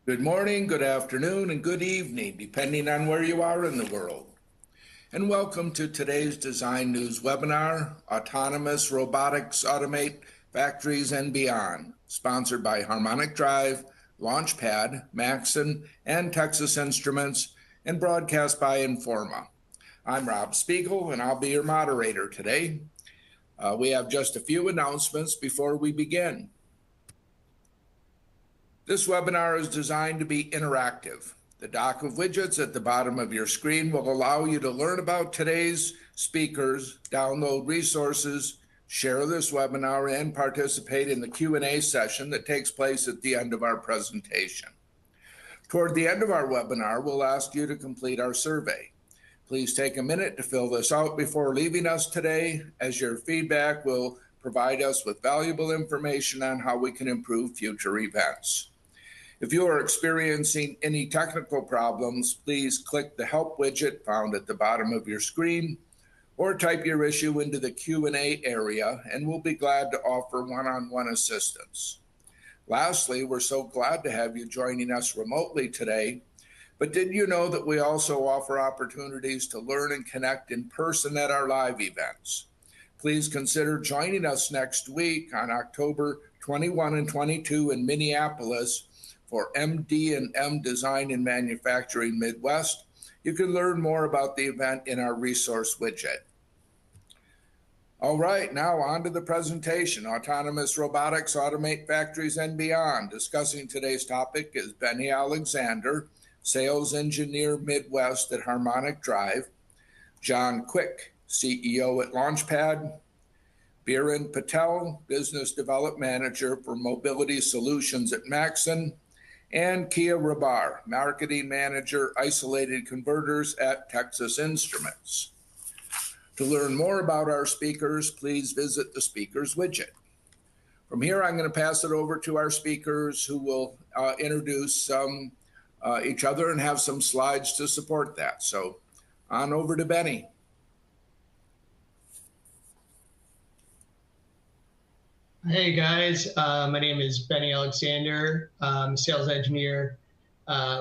Good morning, good afternoon, and good evening, depending on where you are in the world. And welcome to today's Design News webinar, Autonomous Robotics Automate Factories and Beyond, sponsored by Harmonic Drive, Launchpad, Maxon, and Texas Instruments, and broadcast by Informa. I'm Rob Spiegel, and I'll be your moderator today. We have just a few announcements before we begin. This webinar is designed to be interactive. The dock of widgets at the bottom of your screen will allow you to learn about today's speakers, download resources, share this webinar, and participate in the Q&A session that takes place at the end of our presentation. Toward the end of our webinar, we'll ask you to complete our survey. Please take a minute to fill this out before leaving us today, as your feedback will provide us with valuable information on how we can improve future events. If you are experiencing any technical problems, please click the Help widget found at the bottom of your screen, or type your issue into the Q&A area, and we'll be glad to offer one-on-one assistance. Lastly, we're so glad to have you joining us remotely today, but did you know that we also offer opportunities to learn and connect in person at our live events? Please consider joining us next week on October 21 and 22 in Minneapolis for MD&M Design and Manufacturing Midwest. You can learn more about the event in our resource widget. All right, now on to the presentation. Autonomous Robotics Automate Factories and Beyond. Discussing today's topic is Benny Alexander, Sales Engineer Midwest at Harmonic Drive, John Quick, CEO at Launchpad, Biren Patel, Business Development Manager for Mobility Solutions at Maxon, and Kia Rabar, Marketing Manager, Isolated Converters at Texas Instruments. To learn more about our speakers, please visit the Speakers widget. From here, I'm going to pass it over to our speakers who will introduce each other and have some slides to support that. So on over to Benny. Hey guys, my name is Benny Alexander. I'm a sales engineer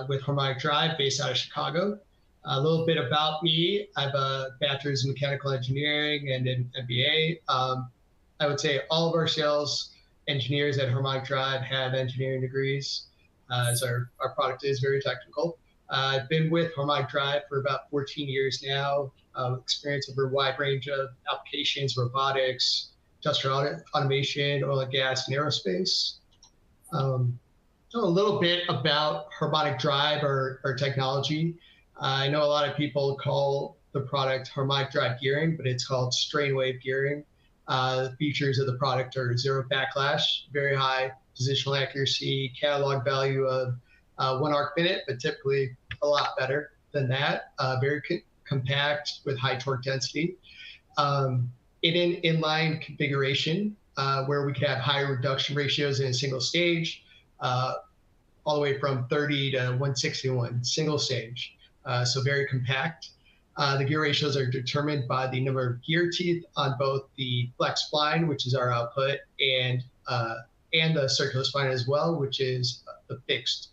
with Harmonic Drive based out of Chicago. A little bit about me: I have a bachelor's in mechanical engineering and an MBA. I would say all of our sales engineers at Harmonic Drive have engineering degrees, as our product is very technical. I've been with Harmonic Drive for about 14 years now, experience over a wide range of applications, robotics, industrial automation, oil and gas, and aerospace. So a little bit about Harmonic Drive, our technology. I know a lot of people call the product Harmonic Drive gearing, but it's called strain wave gearing. The features of the product are zero backlash, very high positional accuracy, catalog value of 1 arc minute, but typically a lot better than that. Very compact with high torque density. Inline configuration, where we can have higher reduction ratios in a single stage, all the way from 30 to 161, single stage. So very compact. The gear ratios are determined by the number of gear teeth on both the flex spline, which is our output, and the circular spline as well, which is the fixed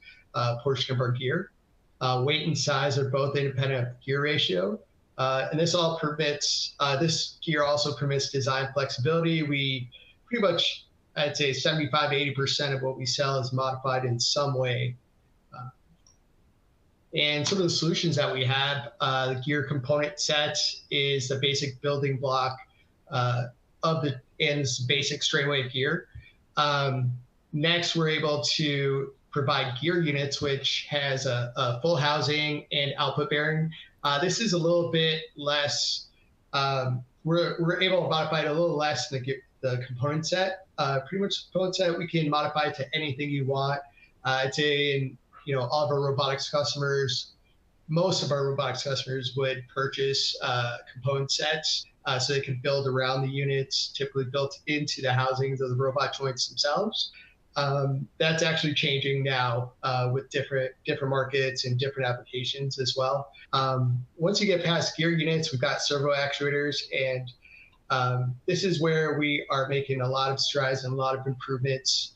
portion of our gear. Weight and size are both independent of gear ratio. And this all permits, this gear also permits design flexibility. We pretty much, I'd say 75, 80% of what we sell is modified in some way. And some of the solutions that we have, the gear component set is the basic building block of the basic strain wave gear. Next, we're able to provide gear units, which has a full housing and output bearing. This is a little bit less, we're able to modify it a little less than the component set. Pretty much the component set, we can modify it to anything you want. I'd say all of our robotics customers, most of our robotics customers would purchase component sets so they can build around the units, typically built into the housings of the robot joints themselves. That's actually changing now with different markets and different applications as well. Once you get past gear units, we've got servo actuators, and this is where we are making a lot of strides and a lot of improvements,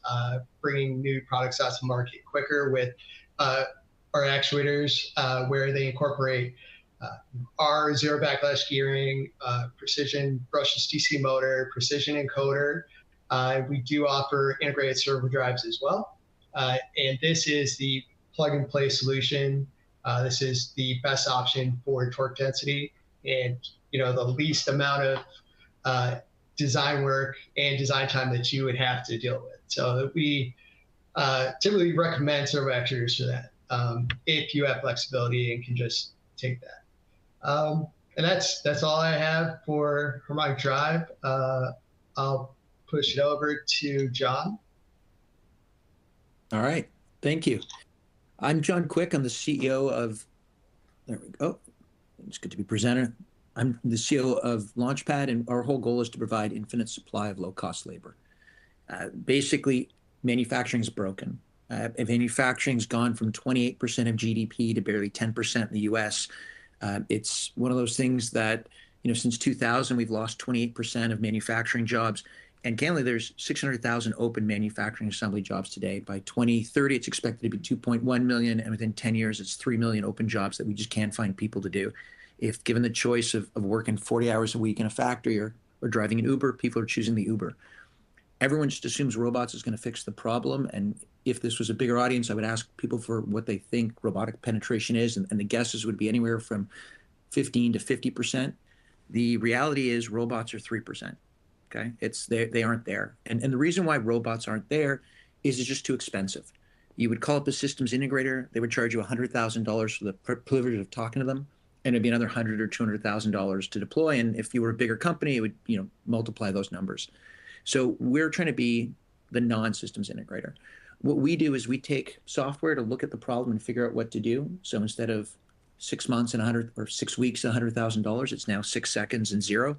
bringing new products out to market quicker with our actuators where they incorporate our zero backlash gearing, precision brushless DC motor, precision encoder. We do offer integrated servo drives as well. And this is the plug and play solution. This is the best option for torque density and the least amount of design work and design time that you would have to deal with. So we typically recommend servo actuators for that if you have flexibility and can just take that. And that's all I have for Harmonic Drive. I'll push it over to John. All right, thank you. I'm John Quick. I'm the CEO of, there we go. It's good to be presenter. I'm the CEO of Launchpad, and our whole goal is to provide infinite supply of low-cost labor. Basically, manufacturing is broken. Manufacturing's gone from 28% of GDP to barely 10% in the US. It's one of those things that, since 2000, we've lost 28% of manufacturing jobs. And candidly, there's 600,000 open manufacturing assembly jobs today. By 2030, it's expected to be 2.1 million. And within 10 years, it's 3 million open jobs that we just can't find people to do. If given the choice of working 40 hours a week in a factory or driving an Uber, people are choosing the Uber. Everyone just assumes robots is going to fix the problem. And if this was a bigger audience, I would ask people for what they think robotic penetration is. And the guesses would be anywhere from 15 to 50%. The reality is robots are 3%. Okay, they aren't there. And the reason why robots aren't there is it's just too expensive. You would call up a systems integrator, they would charge you $100,000 for the privilege of talking to them, and it'd be another $100,000 or $200,000 to deploy. And if you were a bigger company, it would multiply those numbers. So we're trying to be the non-systems integrator. What we do is we take software to look at the problem and figure out what to do. So instead of 6 months and 6 weeks and $100,000, it's now 6 seconds and zero.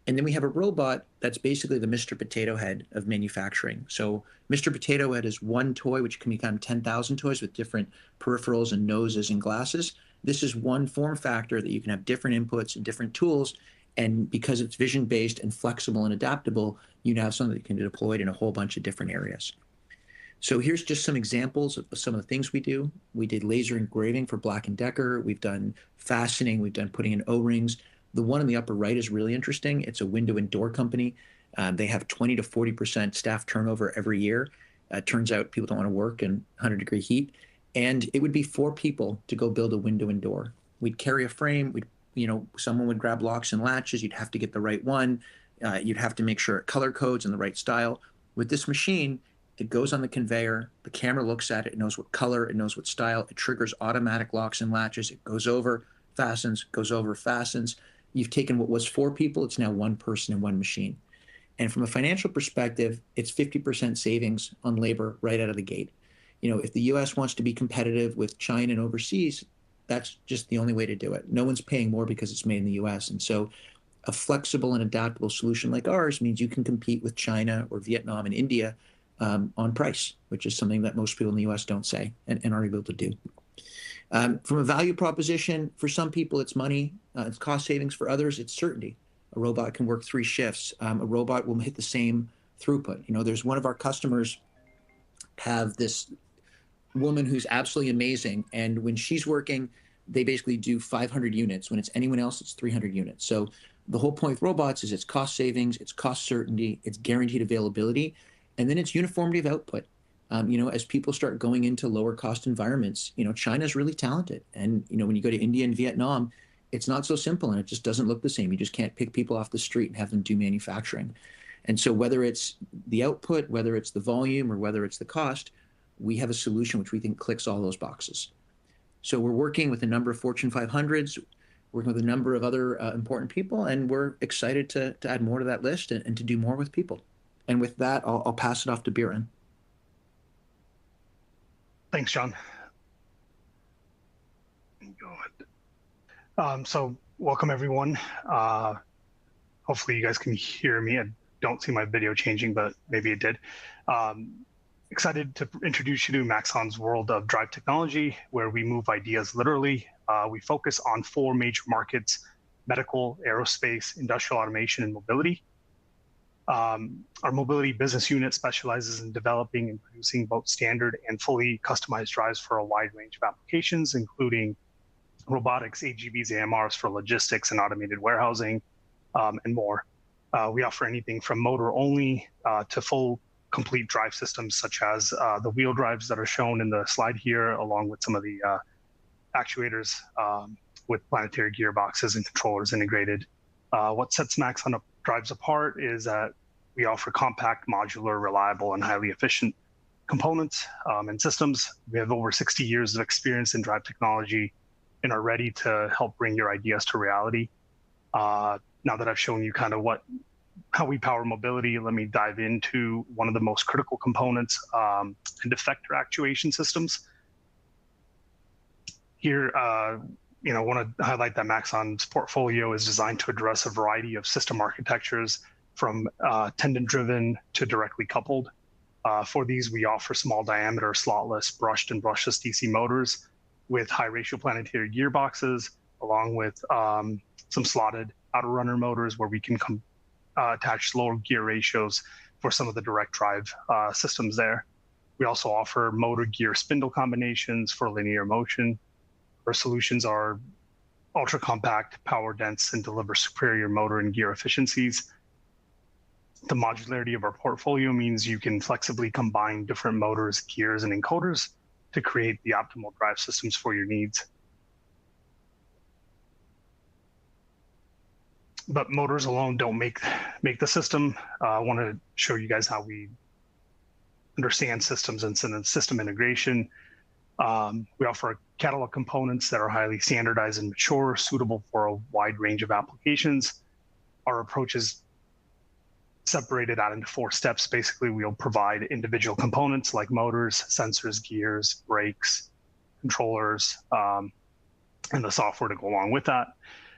And then we have a robot that's basically the Mr. Potato Head of manufacturing. So Mr. Potato Head is one toy, which can become 10,000 toys with different peripherals and noses and glasses. This is one form factor that you can have different inputs and different tools. And because it's vision-based and flexible and adaptable, you now have something that can be deployed in a whole bunch of different areas. So here's just some examples of some of the things we do. We did laser engraving for Black & Decker. We've done fastening. We've done putting in O-rings. The one in the upper right is really interesting. It's a window and door company. They have 20 to 40% staff turnover every year. Turns out people don't want to work in 100-degree heat. And it would be 4 people to go build a window and door. We'd carry a frame. Someone would grab locks and latches. You'd have to get the right one. You'd have to make sure it color codes in the right style. With this machine, it goes on the conveyor. The camera looks at it. It knows what color. It knows what style. It triggers automatic locks and latches. It goes over, fastens, goes over, fastens. You've taken what was 4 people. It's now 1 person and 1 machine. And from a financial perspective, it's 50% savings on labor right out of the gate. If the U.S. wants to be competitive with China and overseas, that's just the only way to do it. No one's paying more because it's made in the U.S. And so a flexible and adaptable solution like ours means you can compete with China or Vietnam and India on price, which is something that most people in the U.S. don't say and are able to do. From a value proposition, for some people, it's money. It's cost savings. For others, it's certainty. A robot can work 3 shifts. A robot will hit the same throughput. There's one of our customers have this woman who's absolutely amazing. And when she's working, they basically do 500 units. When it's anyone else, it's 300 units. So the whole point with robots is it's cost savings, it's cost certainty, it's guaranteed availability, and then it's uniformity of output. As people start going into lower cost environments, China's really talented. And, when you go to India and Vietnam, it's not so simple and it just doesn't look the same. You just can't pick people off the street and have them do manufacturing. And so whether it's the output, whether it's the volume, or whether it's the cost, we have a solution which we think clicks all those boxes. So we're working with a number of Fortune 500s, working with a number of other important people, and we're excited to add more to that list and to do more with people. And with that, I'll pass it off to Biren. Thanks, John. Go ahead. So welcome, everyone. Hopefully you guys can hear me. I don't see my video changing, but maybe it did. Excited to introduce you to Maxon's world of drive technology, where we move ideas literally. We focus on 4 major markets: medical, aerospace, industrial automation, and mobility. Our mobility business unit specializes in developing and producing both standard and fully customized drives for a wide range of applications, including robotics, AGVs, AMRs for logistics and automated warehousing, and more. We offer anything from motor only to full complete drive systems, such as the wheel drives that are shown in the slide here, along with some of the actuators with planetary gearboxes and controllers integrated. What sets Maxon drives apart is that we offer compact, modular, reliable, and highly efficient components and systems. We have over 60 years of experience in drive technology and are ready to help bring your ideas to reality. Now that I've shown you kind of how we power mobility, let me dive into one of the most critical components, and effector actuation systems. Here, I want to highlight that Maxon's portfolio is designed to address a variety of system architectures, from tendon-driven to directly coupled. For these, we offer small diameter, slotless, brushed and brushless DC motors with high ratio planetary gearboxes, along with some slotted outer runner motors where we can attach lower gear ratios for some of the direct drive systems there. We also offer motor gear spindle combinations for linear motion. Our solutions are ultra compact, power dense, and deliver superior motor and gear efficiencies. The modularity of our portfolio means you can flexibly combine different motors, gears, and encoders to create the optimal drive systems for your needs. But motors alone don't make the system. I want to show you guys how we understand systems and system integration. We offer catalog components that are highly standardized and mature, suitable for a wide range of applications. Our approach is separated out into 4 steps. Basically, we'll provide individual components like motors, sensors, gears, brakes, controllers, and the software to go along with that.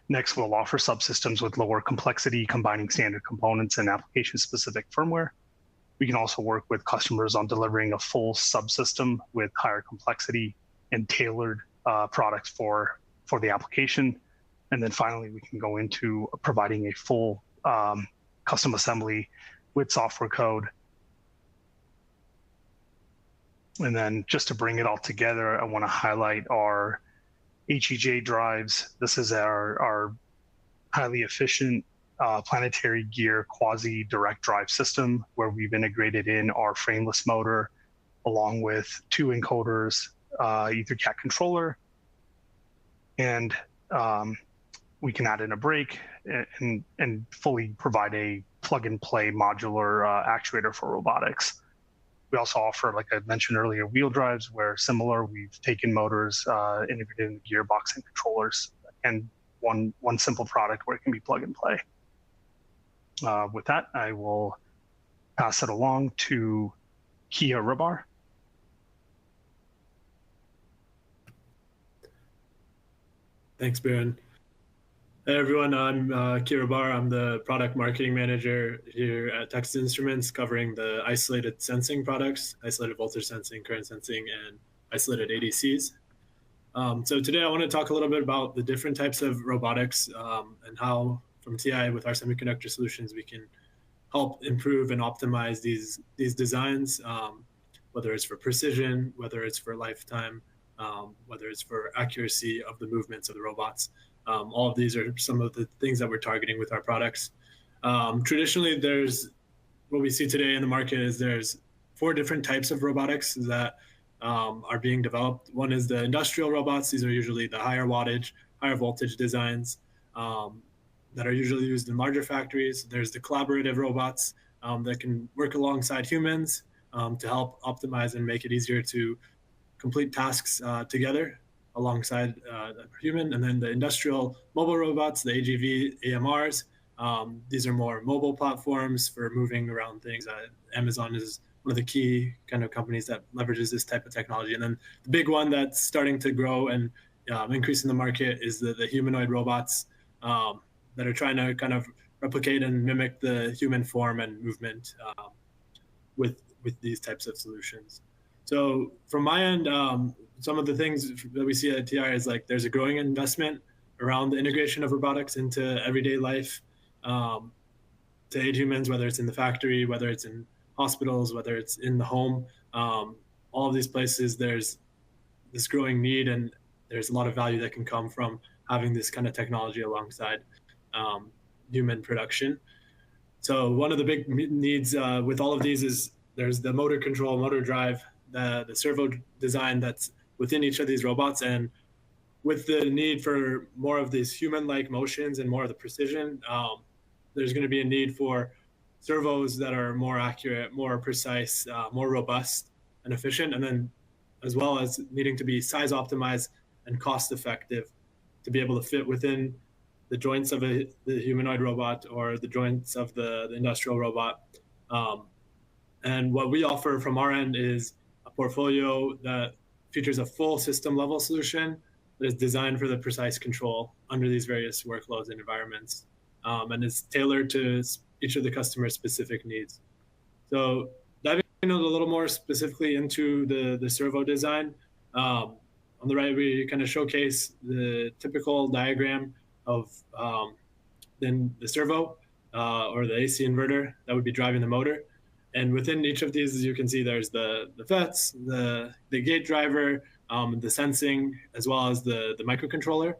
Next, we'll offer subsystems with lower complexity, combining standard components and application-specific firmware. We can also work with customers on delivering a full subsystem with higher complexity and tailored products for the application. And then finally, we can go into providing a full custom assembly with software code. And then just to bring it all together, I want to highlight our HEJ drives. This is our highly efficient planetary gear quasi direct drive system, where we've integrated in our frameless motor along with 2 encoders, EtherCAT controller, and we can add in a brake and fully provide a plug and play modular actuator for robotics. We also offer, like I mentioned earlier, wheel drives, where similar, we've taken motors, integrated in the gearbox and controllers, and one simple product where it can be plug and play. With that, I will pass it along to Kia Rabar. Thanks, Baron. Hey everyone, I'm Kia Rabar. I'm the product marketing manager here at Texas Instruments, covering the isolated sensing products, isolated voltage sensing, current sensing, and isolated ADCs. So today I want to talk a little bit about the different types of robotics and how from TI with our semiconductor solutions we can help improve and optimize these designs, whether it's for precision, whether it's for lifetime, whether it's for accuracy of the movements of the robots. All of these are some of the things that we're targeting with our products. Traditionally, what we see today in the market is there's 4 different types of robotics that are being developed. One is the industrial robots. These are usually the higher wattage, higher voltage designs that are usually used in larger factories. There's the collaborative robots that can work alongside humans to help optimize and make it easier to complete tasks together alongside the human. And then the industrial mobile robots, the AGV, AMRs. These are more mobile platforms for moving around things. Amazon is one of the key kind of companies that leverages this type of technology. And then the big one that's starting to grow and increase in the market is the humanoid robots that are trying to kind of replicate and mimic the human form and movement with these types of solutions. So from my end, some of the things that we see at TI is like there's a growing investment around the integration of robotics into everyday life. to aid humans, whether it's in the factory, whether it's in hospitals, whether it's in the home. All of these places, there's this growing need, and there's a lot of value that can come from having this kind of technology alongside human production. So one of the big needs with all of these is there's the motor control, motor drive, the servo design that's within each of these robots. And with the need for more of these human-like motions and more of the precision, there's going to be a need for servos that are more accurate, more precise, more robust and efficient, and then as well as needing to be size optimized and cost effective to be able to fit within the joints of the humanoid robot or the joints of the industrial robot. And what we offer from our end is a portfolio that features a full system level solution that is designed for the precise control under these various workloads and environments, and is tailored to each of the customer's specific needs. So diving a little more specifically into the servo design, on the right, we kind of showcase the typical diagram of then the servo or the AC inverter that would be driving the motor. And within each of these, as you can see, there's the FETs, the gate driver, the sensing, as well as the microcontroller.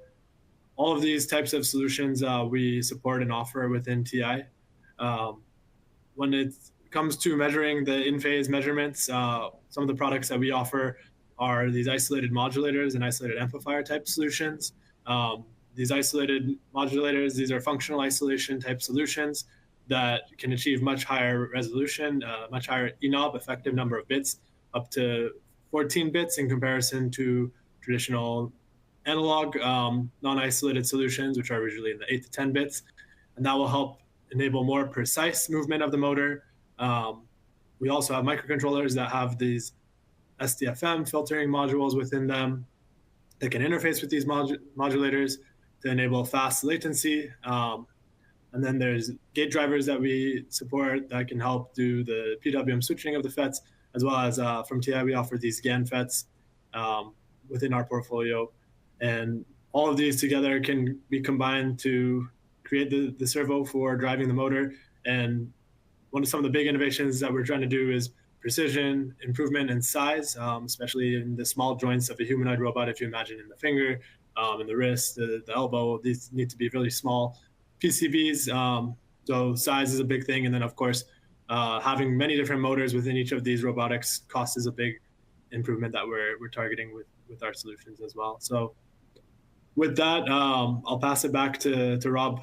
All of these types of solutions we support and offer within TI. When it comes to measuring the in-phase measurements, some of the products that we offer are these isolated modulators and isolated amplifier type solutions. These isolated modulators, these are functional isolation type solutions that can achieve much higher resolution, much higher ENOB, effective number of bits, up to 14 bits in comparison to traditional analog non-isolated solutions, which are usually in the 8 to 10 bits. And that will help enable more precise movement of the motor. We also have microcontrollers that have these SDFM filtering modules within them that can interface with these modulators to enable fast latency. And then there's gate drivers that we support that can help do the PWM switching of the FETs, as well as from TI, we offer these GaN FETs within our portfolio. And all of these together can be combined to create the servo for driving the motor. And some of the big innovations that we're trying to do is precision, improvement in size, especially in the small joints of a humanoid robot. If you imagine in the finger, in the wrist, the elbow, these need to be really small PCBs. So size is a big thing. And then, of course, having many different motors within each of these robotics cost is a big improvement that we're targeting with our solutions as well. So with that, I'll pass it back to Rob.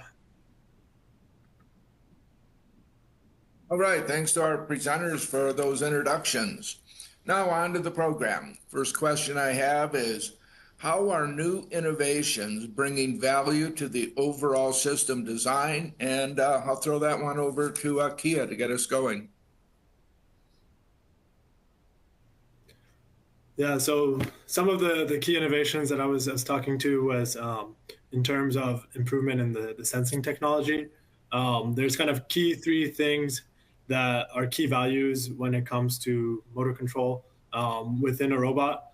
All right, thanks to our presenters for those introductions. Now on to the program. First question I have is, how are new innovations bringing value to the overall system design? And I'll throw that one over to Kia to get us going. Yeah, so some of the key innovations that I was talking to was in terms of improvement in the sensing technology. There's kind of three things that are key values when it comes to motor control within a robot.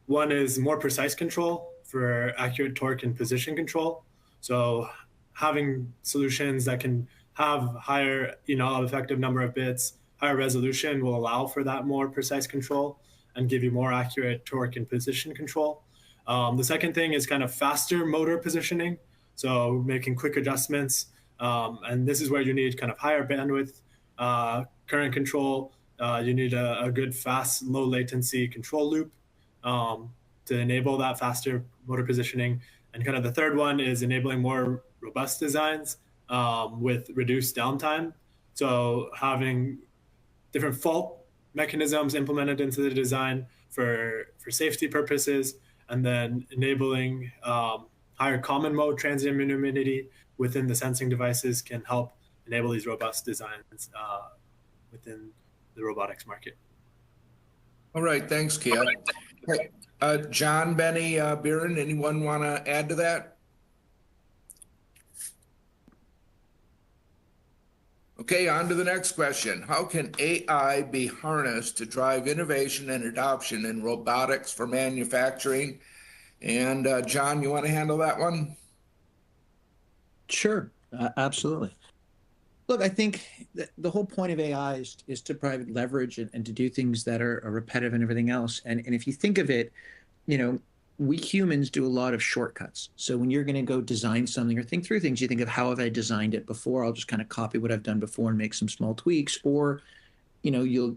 One is more precise control for accurate torque and position control. So having solutions that can have higher effective number of bits, higher resolution will allow for that more precise control and give you more accurate torque and position control. The second thing is kind of faster motor positioning. So making quick adjustments. And this is where you need kind of higher bandwidth, current control. You need a good, fast, low latency control loop to enable that faster motor positioning. And kind of the third one is enabling more robust designs with reduced downtime. So having different fault mechanisms implemented into the design for safety purposes, and then enabling higher common mode transient immunity within the sensing devices can help enable these robust designs within the robotics market. All right, thanks, Kia. Hey, John, Benny, Biren, anyone want to add to that? Okay, on to the next question. How can AI be harnessed to drive innovation and adoption in robotics for manufacturing? And John, you want to handle that one? Sure, absolutely. Look, I think that the whole point of AI is to provide leverage and to do things that are repetitive and everything else. And if you think of it, you know, we humans do a lot of shortcuts. So when you're going to go design something or think through things, you think of how have I designed it before? I'll just kind of copy what I've done before and make some small tweaks. Or, you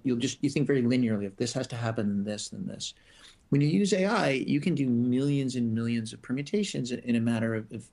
think very linearly. If this has to happen, then this. When you use AI, you can do millions and millions of permutations in a matter of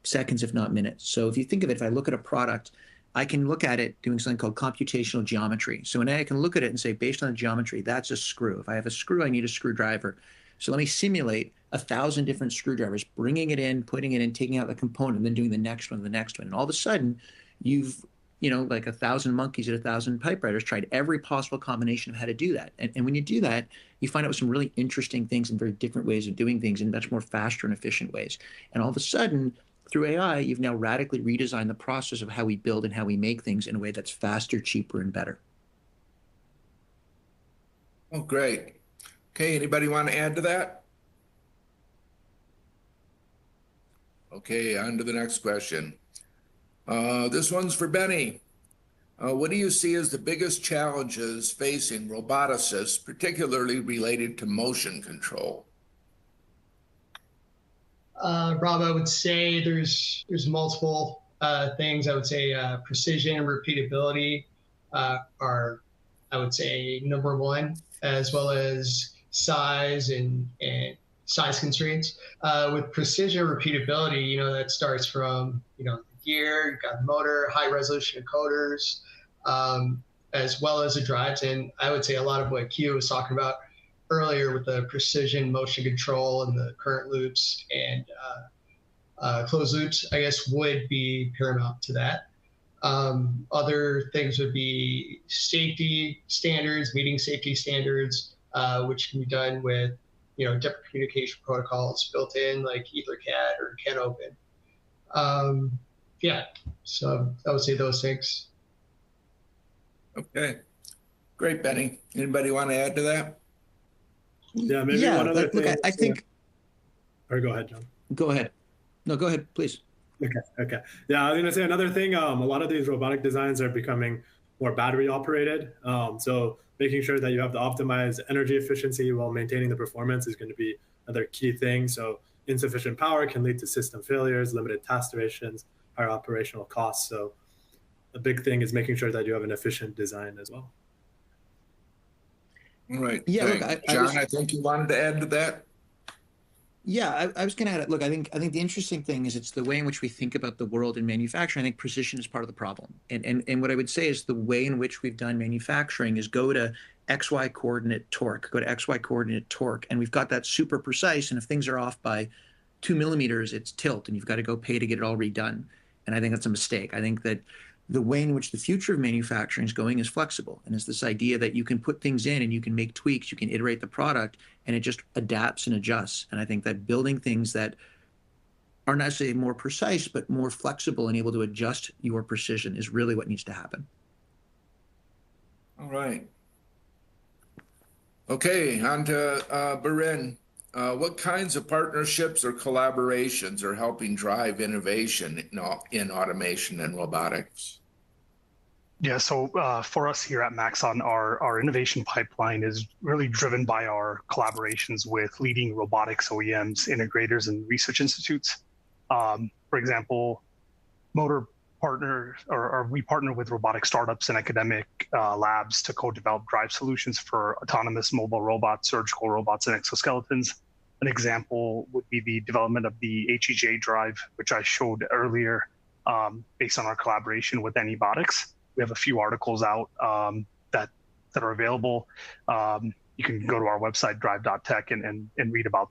seconds, if not minutes. So if you think of it, if I look at a product, I can look at it doing something called computational geometry. So I can look at it and say, based on the geometry, that's a screw. If I have a screw, I need a screwdriver. So let me simulate 1,000 different screwdrivers, bringing it in, putting it in, taking out the component, and then doing the next one, the next one. And all of a sudden, you've like 1,000 monkeys at 1,000 typewriters tried every possible combination of how to do that. And when you do that, you find out with some really interesting things and very different ways of doing things in much more faster and efficient ways. And all of a sudden, through AI, you've now radically redesigned the process of how we build and how we make things in a way that's faster, cheaper, and better. Oh, great. Okay, anybody want to add to that? Okay, on to the next question. This one's for Benny. What do you see as the biggest challenges facing roboticists, particularly related to motion control? Rob, I would say there's multiple things. I would say precision and repeatability are, I would say, number one, as well as size and size constraints. With precision and repeatability, that starts from the gear, you've got the motor, high resolution encoders, as well as the drives. And I would say a lot of what Kyo was talking about earlier with the precision motion control and the current loops and closed loops, I guess, would be paramount to that. Other things would be safety standards, meeting safety standards, which can be done with different communication protocols built in, like EtherCAT or CANopen. Yeah, so I would say those things. Okay, great, Benny. Anybody want to add to that? Yeah, maybe one other thing. Look, I think. Or go ahead, John. Go ahead. No, go ahead, please. Okay. Yeah, I was going to say another thing. A lot of these robotic designs are becoming more battery operated. So making sure that you have the optimized energy efficiency while maintaining the performance is going to be another key thing. So insufficient power can lead to system failures, limited task durations, higher operational costs. So the big thing is making sure that you have an efficient design as well. All right. Yeah, look, John, I think you wanted to add to that. Yeah, I was going to add it. Look, I think the interesting thing is it's the way in which we think about the world in manufacturing. I think precision is part of the problem. And what I would say is the way in which we've done manufacturing is go to XY coordinate torque, and we've got that super precise. And if things are off by 2 millimeters, it's tilt, and you've got to go pay to get it all redone. And I think that's a mistake. I think that the way in which the future of manufacturing is going is flexible. And it's this idea that you can put things in and you can make tweaks, you can iterate the product, and it just adapts and adjusts. And I think that building things that are not necessarily more precise, but more flexible and able to adjust your precision is really what needs to happen. All right. Okay, on to Barin. What kinds of partnerships or collaborations are helping drive innovation in automation and robotics? Yeah, so for us here at Maxon, our innovation pipeline is really driven by our collaborations with leading robotics OEMs, integrators, and research institutes. For example, we partner with robotic startups and academic labs to co-develop drive solutions for autonomous mobile robots, surgical robots, and exoskeletons. An example would be the development of the HEJ drive, which I showed earlier, based on our collaboration with Anybotics. We have a few articles out that are available. You can go to our website, drive.tech, and read about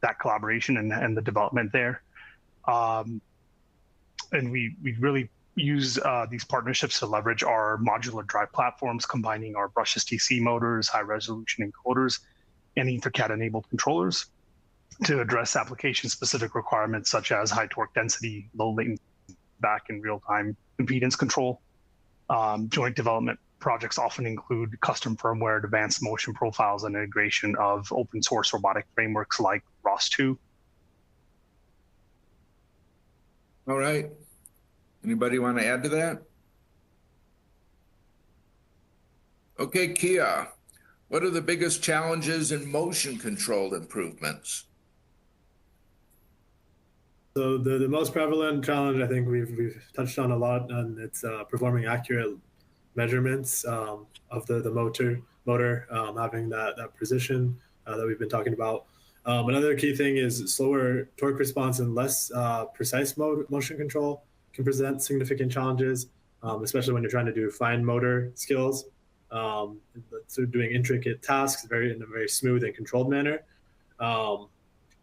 that collaboration and the development there. And we really use these partnerships to leverage our modular drive platforms, combining our brushless DC motors, high resolution encoders, and EtherCAT-enabled controllers to address application-specific requirements such as high torque density, low latency back and real-time impedance control. Joint development projects often include custom firmware, advanced motion profiles, and integration of open source robotic frameworks like ROS2. All right. Anybody want to add to that? Okay, Kia, what are the biggest challenges in motion control improvements? So the most prevalent challenge I think we've touched on a lot, and it's performing accurate measurements of the motor having that precision that we've been talking about. Another key thing is slower torque response and less precise motion control can present significant challenges, especially when you're trying to do fine motor skills. So doing intricate tasks in a very smooth and controlled manner.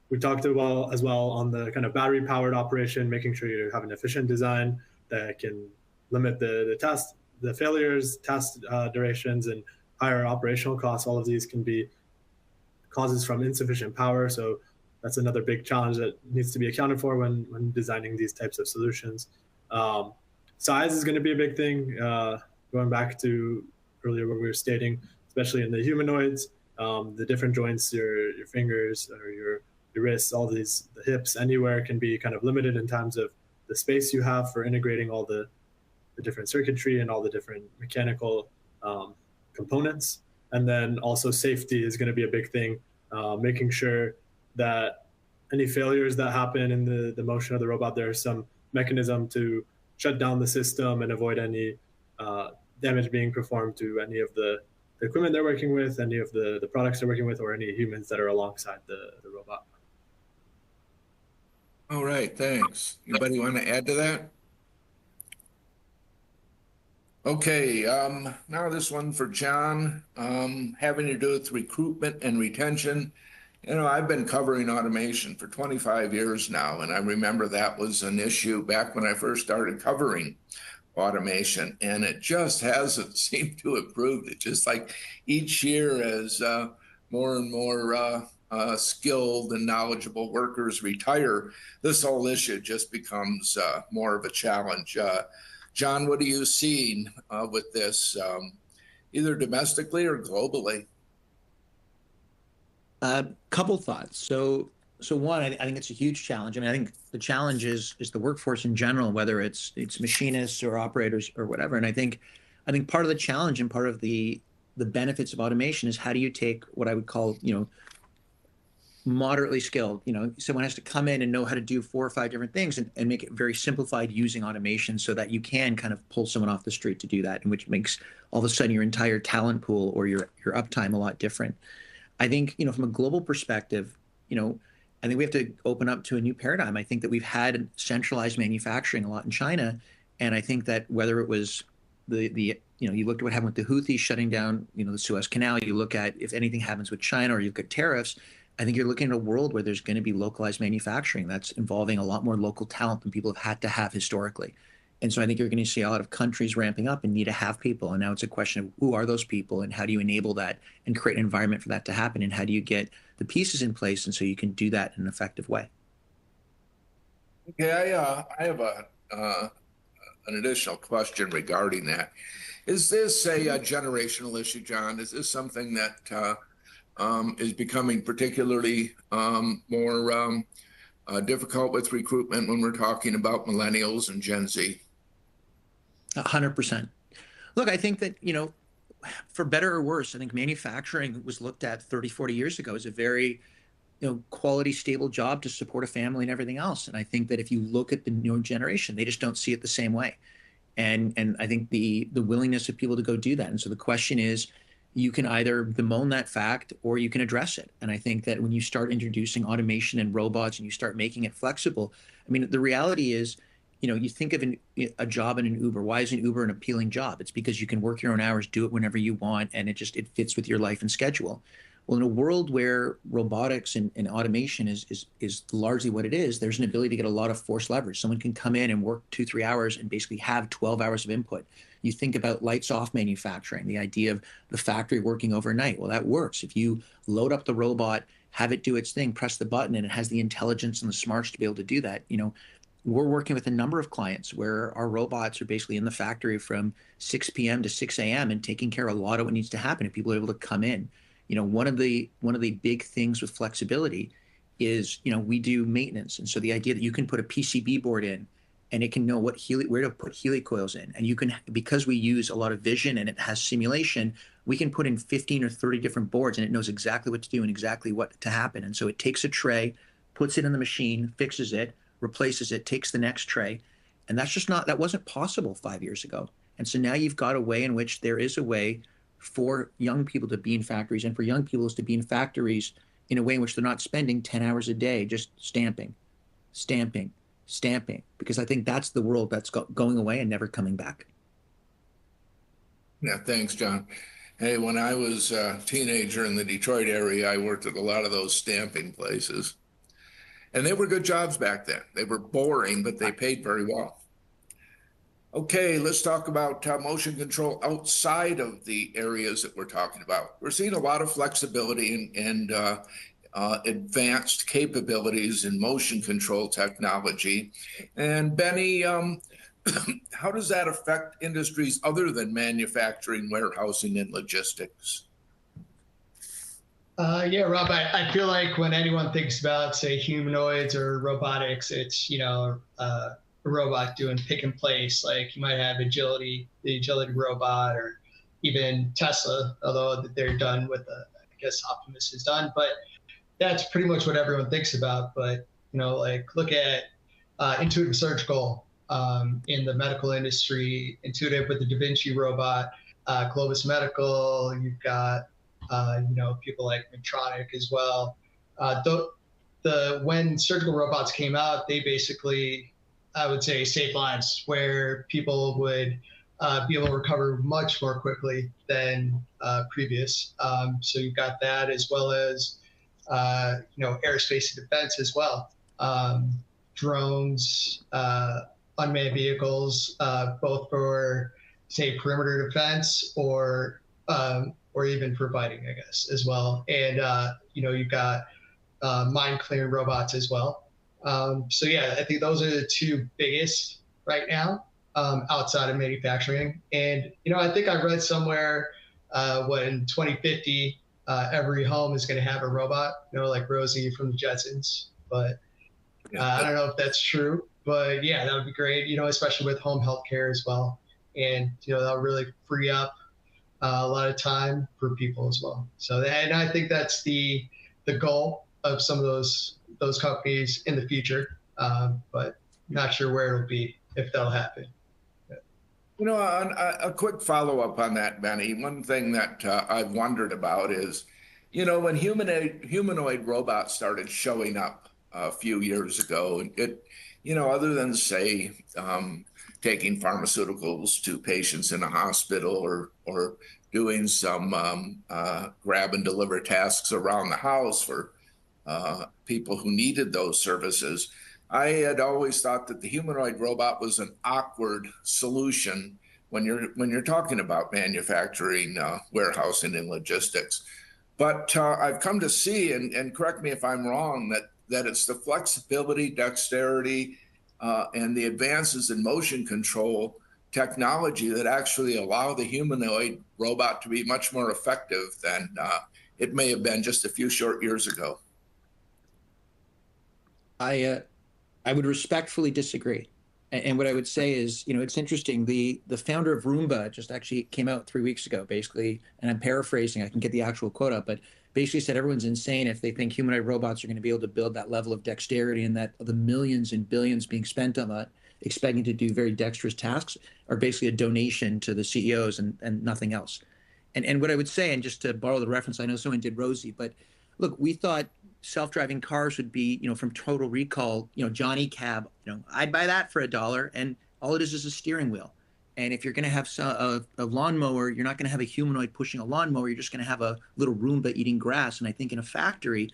We talked about as well on the kind of battery powered operation, making sure you have an efficient design that can limit the failures, test durations, and higher operational costs. All of these can be causes from insufficient power. So that's another big challenge that needs to be accounted for when designing these types of solutions. Size is going to be a big thing. Going back to earlier what we were stating, especially in the humanoids, the different joints, your fingers or your wrists, all these, the hips, anywhere can be kind of limited in terms of the space you have for integrating all the different circuitry and all the different mechanical components. And then also safety is going to be a big thing, making sure that any failures that happen in the motion of the robot, there's some mechanism to shut down the system and avoid any damage being performed to any of the equipment they're working with, any of the products they're working with, or any humans that are alongside the robot. All right, thanks. Anybody want to add to that? Okay, now this one for John, having to do with recruitment and retention. You know, I've been covering automation for 25 years now, and I remember that was an issue back when I first started covering automation, and it just hasn't seemed to improve. It's just like each year as more and more skilled and knowledgeable workers retire, this whole issue just becomes more of a challenge. John, what are you seeing with this, either domestically or globally? Couple thoughts. So one, I think it's a huge challenge. I mean, I think the challenge is the workforce in general, whether it's machinists or operators or whatever. And I think part of the challenge and part of the benefits of automation is how do you take what I would call, moderately skilled, someone has to come in and know how to do 4 or 5 different things and make it very simplified using automation so that you can kind of pull someone off the street to do that, and which makes all of a sudden your entire talent pool or your uptime a lot different. I think, from a global perspective, I think we have to open up to a new paradigm. I think that we've had centralized manufacturing a lot in China. And I think that whether it was you look at what happened with the Houthis shutting down, the Suez Canal, you look at if anything happens with China or you look at tariffs, I think you're looking at a world where there's going to be localized manufacturing that's involving a lot more local talent than people have had to have historically. And so I think you're going to see a lot of countries ramping up and need to have people. And now it's a question of who are those people and how do you enable that and create an environment for that to happen? And how do you get the pieces in place and so you can do that in an effective way? Okay, I have an additional question regarding that. Is this a generational issue, John? Is this something that is becoming particularly more difficult with recruitment when we're talking about millennials and Gen Z? 100%. Look, I think that, for better or worse, I think manufacturing was looked at 30, 40 years ago as a very, quality, stable job to support a family and everything else. And I think that if you look at the newer generation, they just don't see it the same way. And I think the willingness of people to go do that. And so the question is, you can either bemoan that fact or you can address it. And I think that when you start introducing automation and robots and you start making it flexible, I mean, the reality is, you think of a job in an Uber. Why is an Uber an appealing job? It's because you can work your own hours, do it whenever you want, and it fits with your life and schedule. Well, in a world where robotics and automation is largely what it is, there's an ability to get a lot of forced leverage. Someone can come in and work 2-3 hours and basically have 12 hours of input. You think about lights off manufacturing, the idea of the factory working overnight. Well, that works. If you load up the robot, have it do its thing, press the button, and it has the intelligence and the smarts to be able to do that. We're working with a number of clients where our robots are basically in the factory from 6 p.m. to 6 a.m. and taking care of a lot of what needs to happen if people are able to come in. One of the big things with flexibility is, we do maintenance. And so the idea that you can put a PCB board in and it can know where to put helicoils in. And you can, because we use a lot of vision and it has simulation, we can put in 15 or 30 different boards and it knows exactly what to do and exactly what to happen. And so it takes a tray, puts it in the machine, fixes it, replaces it, takes the next tray. And that wasn't possible 5 years ago. And so now you've got a way in which there is a way for young people to be in factories and for young people to be in factories in a way in which they're not spending 10 hours a day just stamping, because I think that's the world that's going away and never coming back. Yeah, thanks, John. Hey, when I was a teenager in the Detroit area, I worked at a lot of those stamping places. And they were good jobs back then. They were boring, but they paid very well. Okay, let's talk about motion control outside of the areas that we're talking about. We're seeing a lot of flexibility and advanced capabilities in motion control technology. And Benny, how does that affect industries other than manufacturing, warehousing, and logistics? Yeah, Rob, I feel like when anyone thinks about, say, humanoids or robotics, it's, a robot doing pick and place. Like you might have the agility robot, or even Tesla, although they're done with I guess Optimus is done, but that's pretty much what everyone thinks about. But, like look at Intuitive Surgical in the medical industry, Intuitive with the Da Vinci robot, Globus Medical, you've got, people like Medtronic as well. When surgical robots came out, they basically, I would say, saved lives, where people would be able to recover much more quickly than previous. So you've got that, as well as aerospace and defense as well. Drones, unmanned vehicles, both for, say, perimeter defense or even for fighting, I guess, as well. And, you've got mine clearing robots as well. So yeah, I think those are the two biggest right now outside of manufacturing. And, I think I read somewhere in 2050, every home is going to have a robot, like Rosie from the Jetsons. But I don't know if that's true. But yeah, that would be great, especially with home healthcare as well. And, that'll really free up a lot of time for people as well. So, and I think that's the goal of some of those companies in the future, but not sure where it'll be, if that'll happen. A quick follow-up on that, Benny. One thing that I've wondered about is, when humanoid robots started showing up a few years ago, other than, say, taking pharmaceuticals to patients in a hospital or doing some grab and deliver tasks around the house for people who needed those services, I had always thought that the humanoid robot was an awkward solution when you're talking about manufacturing, warehousing, and logistics. But I've come to see, and correct me if I'm wrong, that it's the flexibility, dexterity, and the advances in motion control technology that actually allow the humanoid robot to be much more effective than it may have been just a few short years ago. I would respectfully disagree. And what I would say is, it's interesting. The founder of Roomba just actually came out 3 weeks ago, basically, and I'm paraphrasing, I can get the actual quote up, but basically said everyone's insane if they think humanoid robots are going to be able to build that level of dexterity, and that the millions and billions being spent on that, expecting to do very dexterous tasks, are basically a donation to the CEOs and nothing else. And what I would say, and just to borrow the reference, I know someone did Rosie, but look, we thought self-driving cars would be, from Total Recall, Johnny Cab, I'd buy that for $1, and all it is a steering wheel. And if you're going to have a lawnmower, you're not going to have a humanoid pushing a lawnmower. You're just going to have a little Roomba eating grass. And I think in a factory,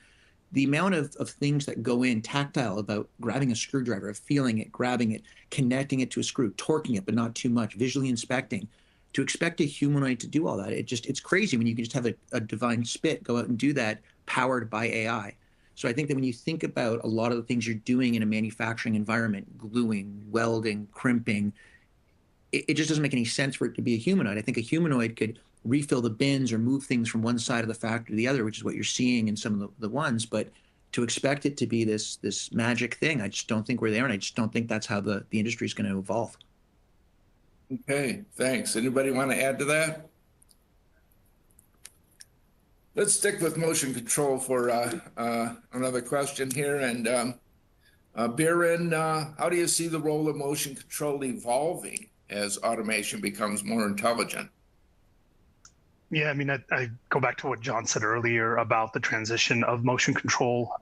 the amount of things that go in tactile, about grabbing a screwdriver, feeling it, grabbing it, connecting it to a screw, torquing it, but not too much, visually inspecting, to expect a humanoid to do all that, it's crazy when you can just have a divine spit go out and do that, powered by AI. So I think that when you think about a lot of the things you're doing in a manufacturing environment, gluing, welding, crimping, it just doesn't make any sense for it to be a humanoid. I think a humanoid could refill the bins or move things from one side of the factory to the other, which is what you're seeing in some of the ones. But to expect it to be this magic thing, I just don't think we're there, and I just don't think that's how the industry is going to evolve. Okay, thanks. Anybody want to add to that? Let's stick with motion control for another question here. And Biren, how do you see the role of motion control evolving as automation becomes more intelligent? Yeah, I mean, I go back to what John said earlier about the transition of motion control.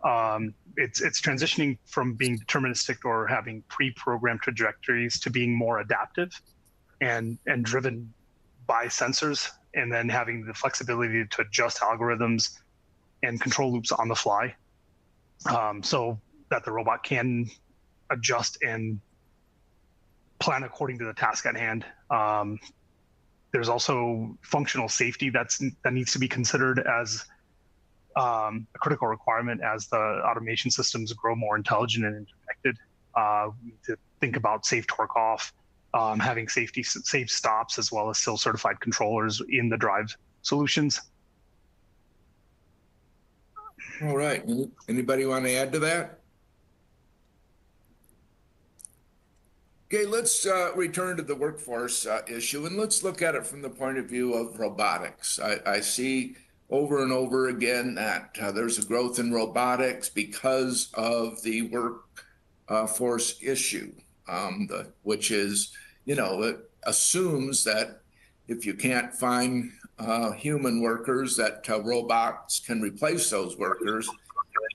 It's transitioning from being deterministic or having pre-programmed trajectories to being more adaptive and driven by sensors, and then having the flexibility to adjust algorithms and control loops on the fly, so that the robot can adjust and plan according to the task at hand. There's also functional safety that needs to be considered as a critical requirement as the automation systems grow more intelligent and interconnected. We need to think about safe torque off, having safe stops, as well as still certified controllers in the drive solutions. All right. Anybody want to add to that? Okay, let's return to the workforce issue, and let's look at it from the point of view of robotics. I see over and over again that there's a growth in robotics because of the workforce issue, which is, it assumes that if you can't find human workers, that robots can replace those workers.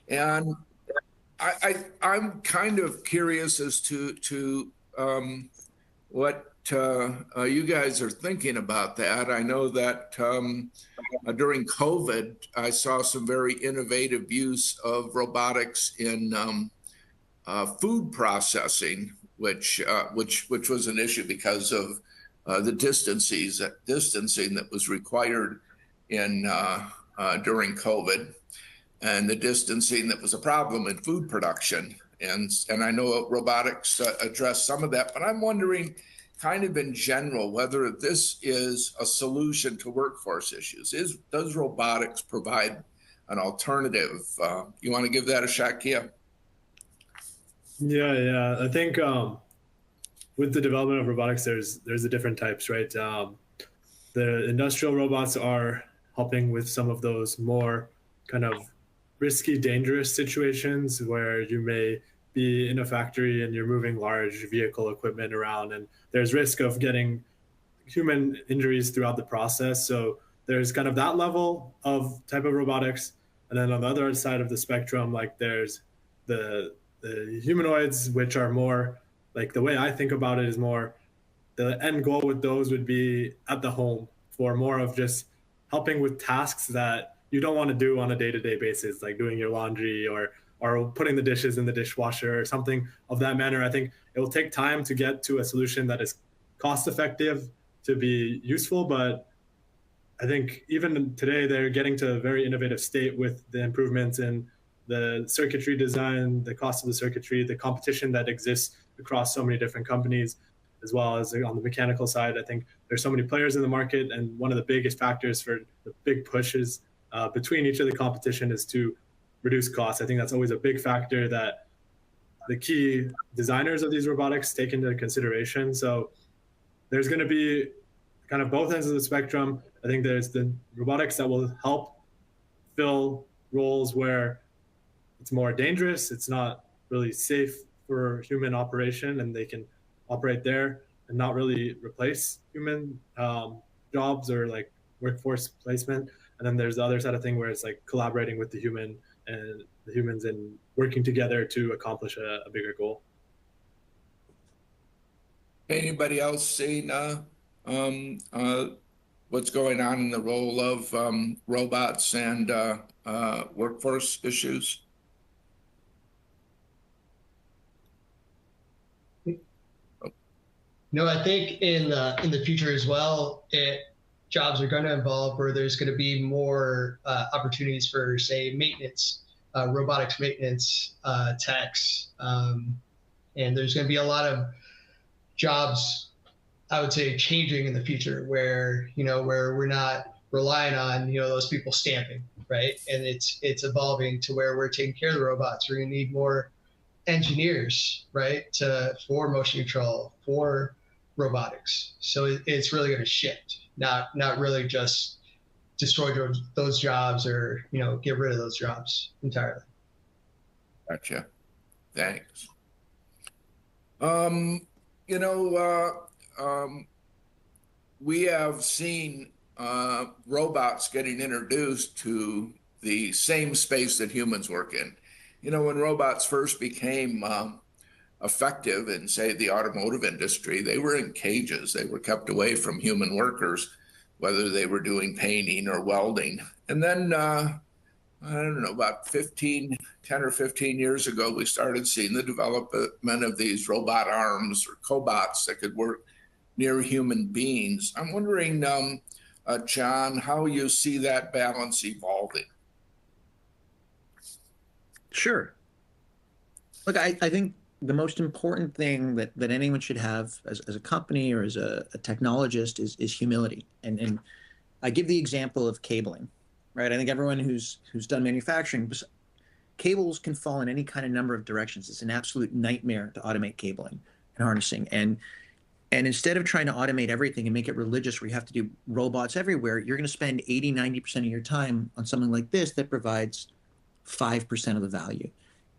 And I'm kind of curious as to what you guys are thinking about that. I know that during COVID, I saw some very innovative use of robotics in food processing, which was an issue because of the distancing that was required in during COVID, and the distancing that was a problem in food production. And I know robotics address some of that, but I'm wondering, kind of in general, whether this is a solution to workforce issues. Does robotics provide an alternative? You want to give that a shot, Kia? Yeah. I think with the development of robotics, there's the different types, right? The industrial robots are helping with some of those more kind of risky, dangerous situations where you may be in a factory and you're moving large vehicle equipment around, and there's risk of getting human injuries throughout the process. So there's kind of that level of type of robotics. And then on the other side of the spectrum, like there's the humanoids, which are more like, the way I think about it is more the end goal with those would be at the home for more of just helping with tasks that you don't want to do on a day-to-day basis, like doing your laundry or putting the dishes in the dishwasher or something of that manner. I think it will take time to get to a solution that is cost effective to be useful. But I think even today, they're getting to a very innovative state with the improvements in the circuitry design, the cost of the circuitry, the competition that exists across so many different companies, as well as on the mechanical side. I think there's so many players in the market, and one of the biggest factors for the big pushes between each of the competition is to reduce costs. I think that's always a big factor that the key designers of these robotics take into consideration. So there's going to be kind of both ends of the spectrum. I think there's the robotics that will help fill roles where it's more dangerous, it's not really safe for human operation, and they can operate there and not really replace human jobs or like workforce placement. And then there's the other side of thing where it's like collaborating with the human and the humans and working together to accomplish a bigger goal. Anybody else seen what's going on in the role of robots and workforce issues? No, I think in the future as well, jobs are going to evolve where there's going to be more opportunities for, say, maintenance, robotics maintenance techs, and there's going to be a lot of jobs, I would say, changing in the future where we're not relying on those people stamping, right? And it's evolving to where we're taking care of the robots. We're going to need more engineers, right, for motion control, for robotics. So it's really going to shift, not really just destroy those jobs or, get rid of those jobs entirely. Gotcha. Thanks. You know, we have seen robots getting introduced to the same space that humans work in. You know, when robots first became effective in, say, the automotive industry, they were in cages. They were kept away from human workers, whether they were doing painting or welding. And then, I don't know, about 10 or 15 years ago, we started seeing the development of these robot arms or cobots that could work near human beings. I'm wondering, John, how you see that balance evolving. Sure. Look, I think the most important thing that anyone should have as a company or as a technologist is humility. And I give the example of cabling, right? I think everyone who's done manufacturing, cables can fall in any kind of number of directions. It's an absolute nightmare to automate cabling and harnessing. And instead of trying to automate everything and make it religious where you have to do robots everywhere, you're going to spend 80, 90% of your time on something like this that provides 5% of the value.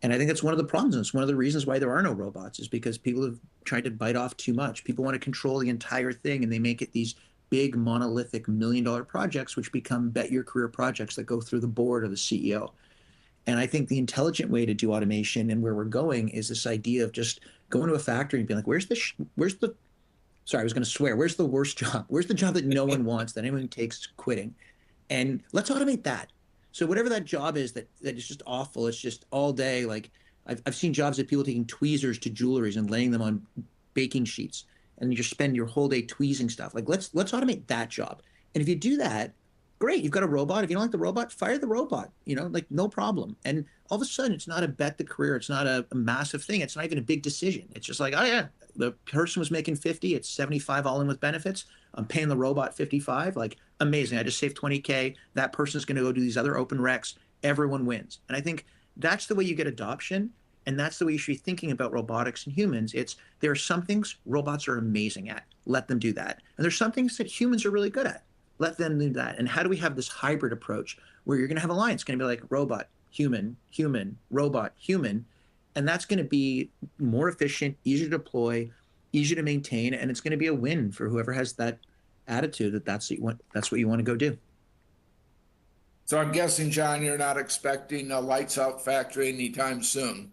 And I think that's one of the problems. And it's one of the reasons why there are no robots, is because people have tried to bite off too much. People want to control the entire thing, and they make it these big monolithic $1 million projects, which become bet your career projects that go through the board or the CEO. And I think the intelligent way to do automation and where we're going is this idea of just going to a factory and being like, where's the sorry, I was going to swear, where's the worst job? Where's the job that no one wants, that anyone takes quitting? And let's automate that. So whatever that job is that is just awful, it's just all day. Like I've seen jobs of people taking tweezers to jewelries and laying them on baking sheets, and you just spend your whole day tweezing stuff. Like let's automate that job. And if you do that, great, you've got a robot. If you don't like the robot, fire the robot, like no problem. And all of a sudden it's not a bet the career. It's not a massive thing. It's not even a big decision. It's just like, oh yeah, the person was making 50, it's 75 all in with benefits. I'm paying the robot 55. Like, amazing. I just saved 20K. That person's going to go do these other open recs. Everyone wins. And I think that's the way you get adoption. And that's the way you should be thinking about robotics and humans. There are some things robots are amazing at. Let them do that. And there's some things that humans are really good at. Let them do that. And how do we have this hybrid approach where you're going to have a line? It's going to be like robot, human, human, robot, human. And that's going to be more efficient, easier to deploy, easier to maintain, and it's going to be a win for whoever has that attitude that's what you want to go do. So I'm guessing, John, you're not expecting a lights out factory anytime soon.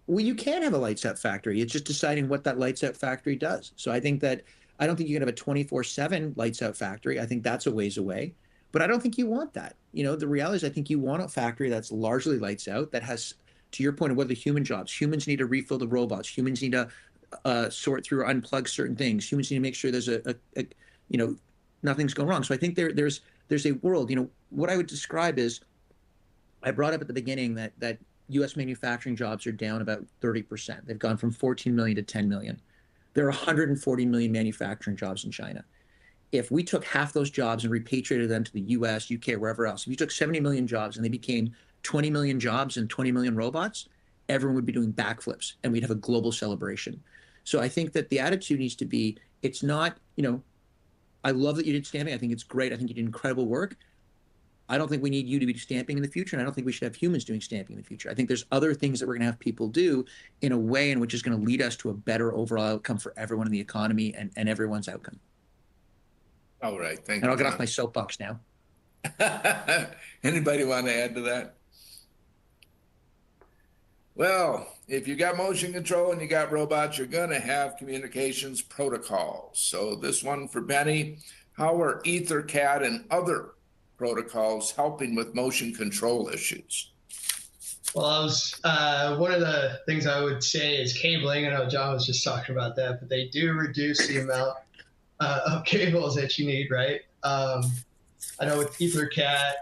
Well, you can have a lights out factory. It's just deciding what that lights out factory does. So I don't think you can have a 24/7 lights out factory. I think that's a ways away, but I don't think you want that. The reality is I think you want a factory that's largely lights out, that has, to your point of what the human jobs, humans need to refill the robots. Humans need to sort through or unplug certain things. Humans need to make sure there's nothing's going wrong. So I think there's a world, what I would describe is, I brought up at the beginning that U.S. manufacturing jobs are down about 30%. They've gone from 14 million to 10 million. There are 140 million manufacturing jobs in China. If we took half those jobs and repatriated them to the U.S., UK, wherever else, if you took 70 million jobs and they became 20 million jobs and 20 million robots, everyone would be doing backflips and we'd have a global celebration. So I think that the attitude needs to be, it's not, I love that you did stamping. I think it's great. I think you did incredible work. I don't think we need you to be stamping in the future, and I don't think we should have humans doing stamping in the future. I think there's other things that we're going to have people do in a way in which is going to lead us to a better overall outcome for everyone in the economy and everyone's outcome. All right, thank you. And I'll get off my soapbox now. Anybody want to add to that? Well, if you got motion control and you got robots, you're going to have communications protocols. So this one for Benny, how are EtherCAT and other protocols helping with motion control issues? Well, one of the things I would say is cabling. I know John was just talking about that, but they do reduce the amount of cables that you need, right? I know with EtherCAT,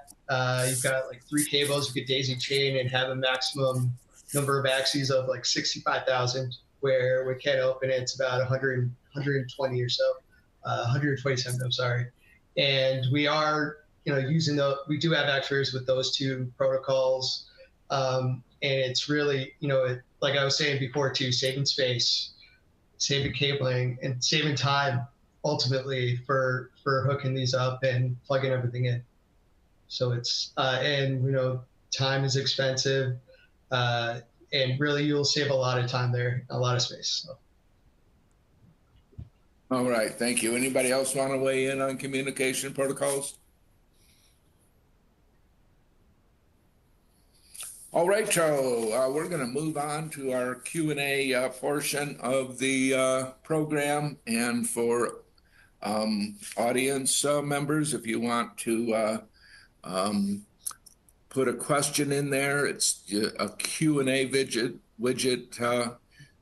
you've got like 3 cables you could daisy chain and have a maximum number of axes of like 65,000, where with Cat Open, it's about 120 or so, 127, I'm sorry. And we are, we do have actuators with those 2 protocols. And it's really, like I was saying before too, saving space, saving cabling, and saving time. ultimately for hooking these up and plugging everything in. So it's and time is expensive, and really you'll save a lot of time there, a lot of space. So. All right, thank you. Anybody else want to weigh in on communication protocols? All right, Joe, we're going to move on to our Q&A portion of the program. And for audience members, if you want to put a question in there, it's a Q&A widget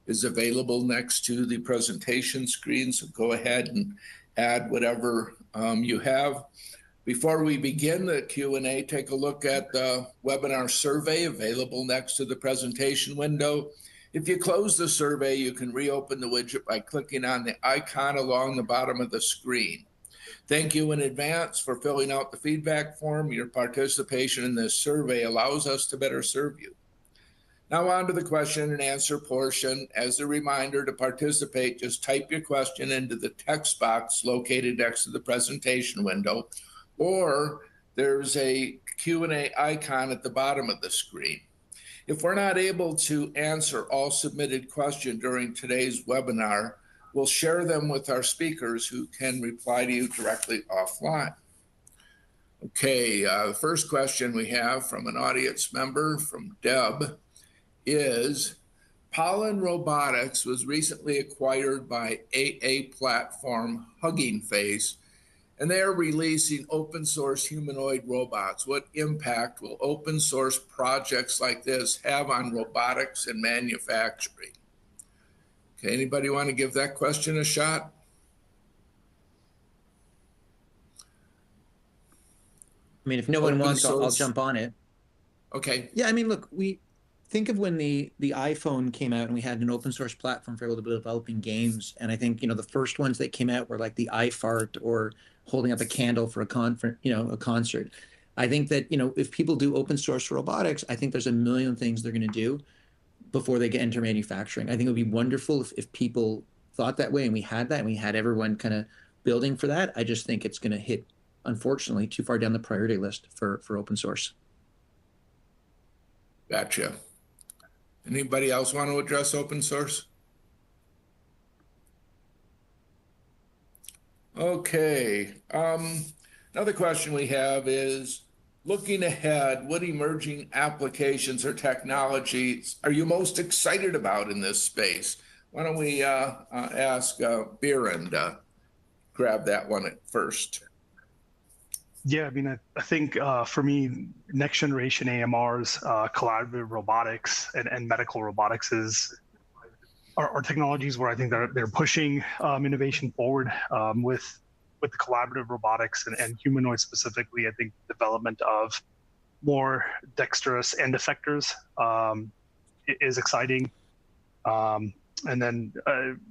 is available next to the presentation screen. So go ahead and add whatever you have. Before we begin the Q&A, take a look at the webinar survey available next to the presentation window. If you close the survey, you can reopen the widget by clicking on the icon along the bottom of the screen. Thank you in advance for filling out the feedback form. Your participation in this survey allows us to better serve you. Now on to the question and answer portion. As a reminder, to participate, just type your question into the text box located next to the presentation window, or there's a Q&A icon at the bottom of the screen. If we're not able to answer all submitted questions during today's webinar, we'll share them with our speakers who can reply to you directly offline. Okay, the first question we have from an audience member, from Deb, is Pollen Robotics was recently acquired by AA platform Hugging Face, and they are releasing open source humanoid robots. What impact will open source projects like this have on robotics and manufacturing? Okay, anybody want to give that question a shot? I mean, if no one wants, I'll jump on it. Okay. Yeah, I mean, look, we think of when the iPhone came out and we had an open source platform for able to developing games. And I think, the first ones that came out were like the iFart or holding up a candle for a concert. I think that, if people do open source robotics, I think there's a million things they're going to do before they get into manufacturing. I think it would be wonderful if people thought that way and we had that and we had everyone kind of building for that. I just think it's going to hit, unfortunately, too far down the priority list for open source. Gotcha. Anybody else want to address open source? Okay. Another question we have is, looking ahead, what emerging applications or technologies are you most excited about in this space? Why don't we ask Biren to grab that one at first? Yeah, I mean, I think for me, next generation AMRs, collaborative robotics, and medical robotics are technologies where I think they're pushing innovation forward with the collaborative robotics and humanoid specifically. I think development of more dexterous end effectors is exciting. And then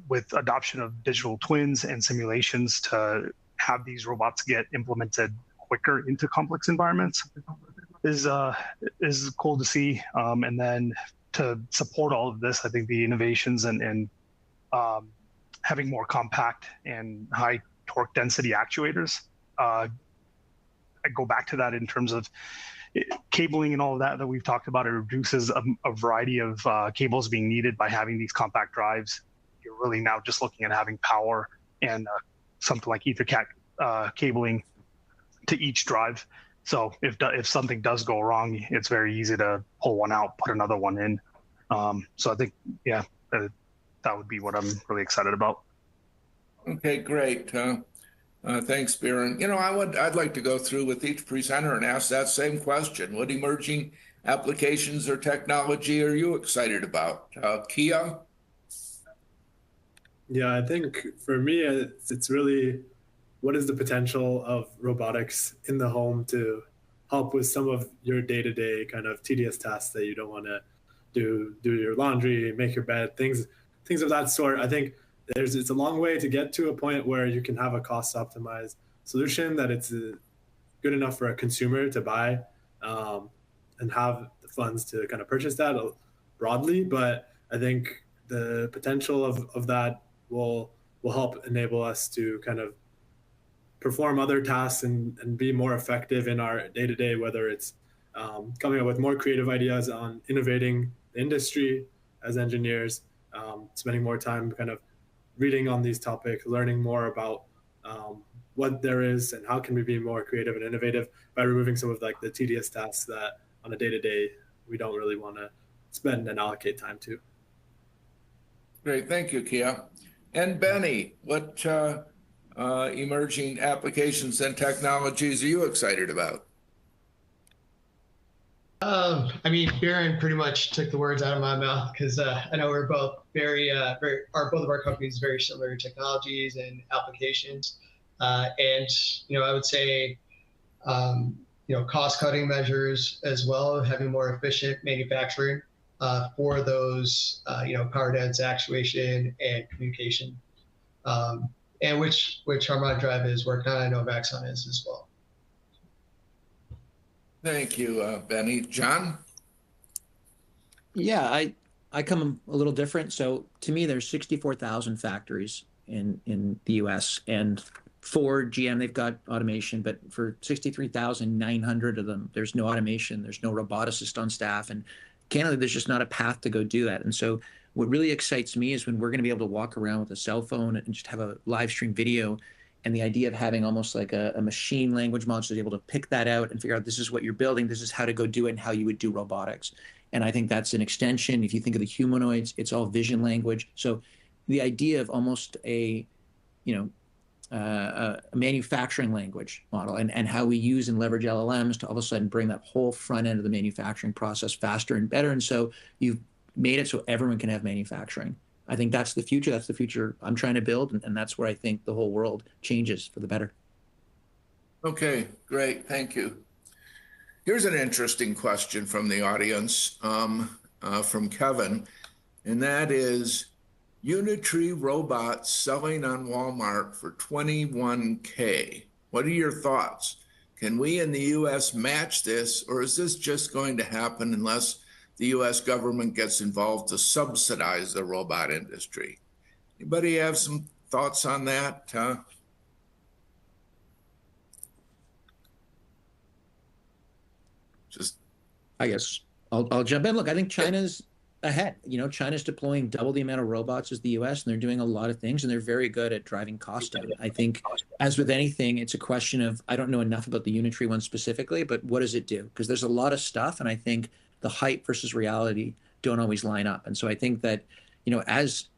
with adoption of digital twins and simulations to have these robots get implemented quicker into complex environments is cool to see. And then to support all of this, I think the innovations and having more compact and high torque density actuators, I go back to that in terms of cabling and all of that we've talked about. It reduces a variety of cables being needed by having these compact drives. You're really now just looking at having power and something like Ethercat cabling to each drive. So if something does go wrong, it's very easy to pull one out, put another one in. So I think, yeah, that would be what I'm really excited about. Okay, great. Thanks, Biren. I'd like to go through with each presenter and ask that same question. What emerging applications or technology are you excited about? Kia? Yeah, I think for me, it's really, what is the potential of robotics in the home to help with some of your day-to-day kind of tedious tasks that you don't want to do your laundry, make your bed, things of that sort. I think it's a long way to get to a point where you can have a cost optimized solution that it's good enough for a consumer to buy and have the funds to kind of purchase that broadly. But I think the potential of that will will help enable us to kind of perform other tasks and be more effective in our day-to-day, whether it's coming up with more creative ideas on innovating the industry as engineers, spending more time kind of reading on these topics, learning more about what there is and how can we be more creative and innovative by removing some of like the tedious tasks that on a day-to-day we don't really want to spend and allocate time to. Great, thank you, Kia. And Benny, what emerging applications and technologies are you excited about? I mean, Baron pretty much took the words out of my mouth because I know we're both both of our companies very similar technologies and applications, and I would say cost-cutting measures as well, having more efficient manufacturing for those power dense actuation and communication, and which Harmonic Drive is working on. I know Vaxon is as well. Thank you, Benny. John? Yeah, I come a little different. So to me, there's 64,000 factories in the US, and Ford, GM, they've got automation, but for 63,900 of them, there's no automation, there's no roboticist on staff, and candidly, there's just not a path to go do that. And so what really excites me is when we're going to be able to walk around with a cell phone and just have a live stream video, and the idea of having almost like a machine language model to be able to pick that out and figure out this is what you're building, this is how to go do it, and how you would do robotics. And I think that's an extension. If you think of the humanoids, it's all vision language. So the idea of almost a manufacturing language model and how we use and leverage LLMs to all of a sudden bring that whole front end of the manufacturing process faster and better. And so you've made it so everyone can have manufacturing. I think that's the future. That's the future I'm trying to build. And that's where I think the whole world changes for the better. Okay, great. Thank you. Here's an interesting question from the audience, from Kevin, and that is Unitree robots selling on Walmart for $21K. What are your thoughts? Can we in the US match this, or is this just going to happen unless the US government gets involved to subsidize the robot industry? Anybody have some thoughts on that? I guess I'll jump in. Look, I think China's ahead. China's deploying double the amount of robots as the US, and they're doing a lot of things, and they're very good at driving cost down. I think, as with anything, it's a question of, I don't know enough about the Unitree one specifically, but what does it do? Because there's a lot of stuff, and I think the hype versus reality don't always line up. And so I think that, as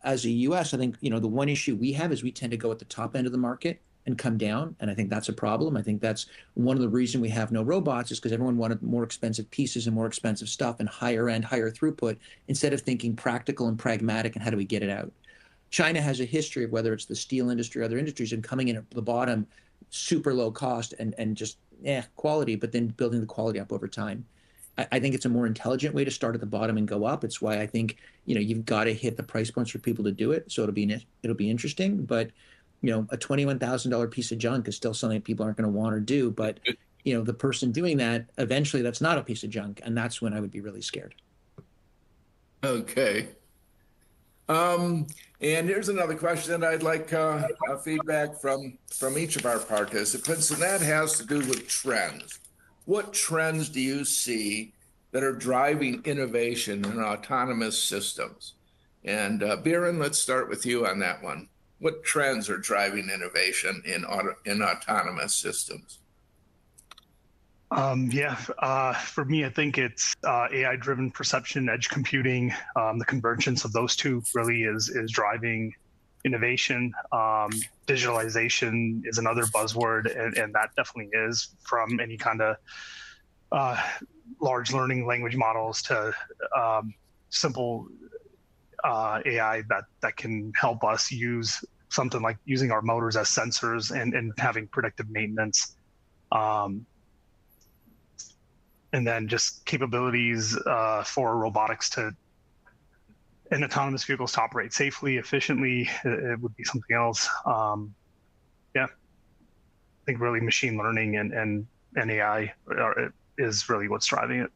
a US, I think, the one issue we have is we tend to go at the top end of the market and come down. And I think that's a problem. I think that's one of the reasons we have no robots is because everyone wanted more expensive pieces and more expensive stuff and higher end, higher throughput, instead of thinking practical and pragmatic and how do we get it out. China has a history of, whether it's the steel industry or other industries, and coming in at the bottom, super low cost and just quality, but then building the quality up over time. I think it's a more intelligent way to start at the bottom and go up. It's why I think, you've got to hit the price points for people to do it. So it'll be interesting, but a $21,000 piece of junk is still something people aren't going to want or do. But, the person doing that, eventually that's not a piece of junk. And that's when I would be really scared. Okay. And here's another question I'd like feedback from each of our participants, and that has to do with trends. What trends do you see that are driving innovation in autonomous systems? And Biren, let's start with you on that one. What trends are driving innovation in autonomous systems? For me, I think it's AI-driven perception, edge computing. The convergence of those two really is driving innovation. Digitalization is another buzzword, and that definitely is, from any kind of large learning language models to simple AI that can help us use something like using our motors as sensors and having predictive maintenance. And then just capabilities for robotics and autonomous vehicles to operate safely, efficiently, it would be something else. I think really machine learning and AI is really what's driving it.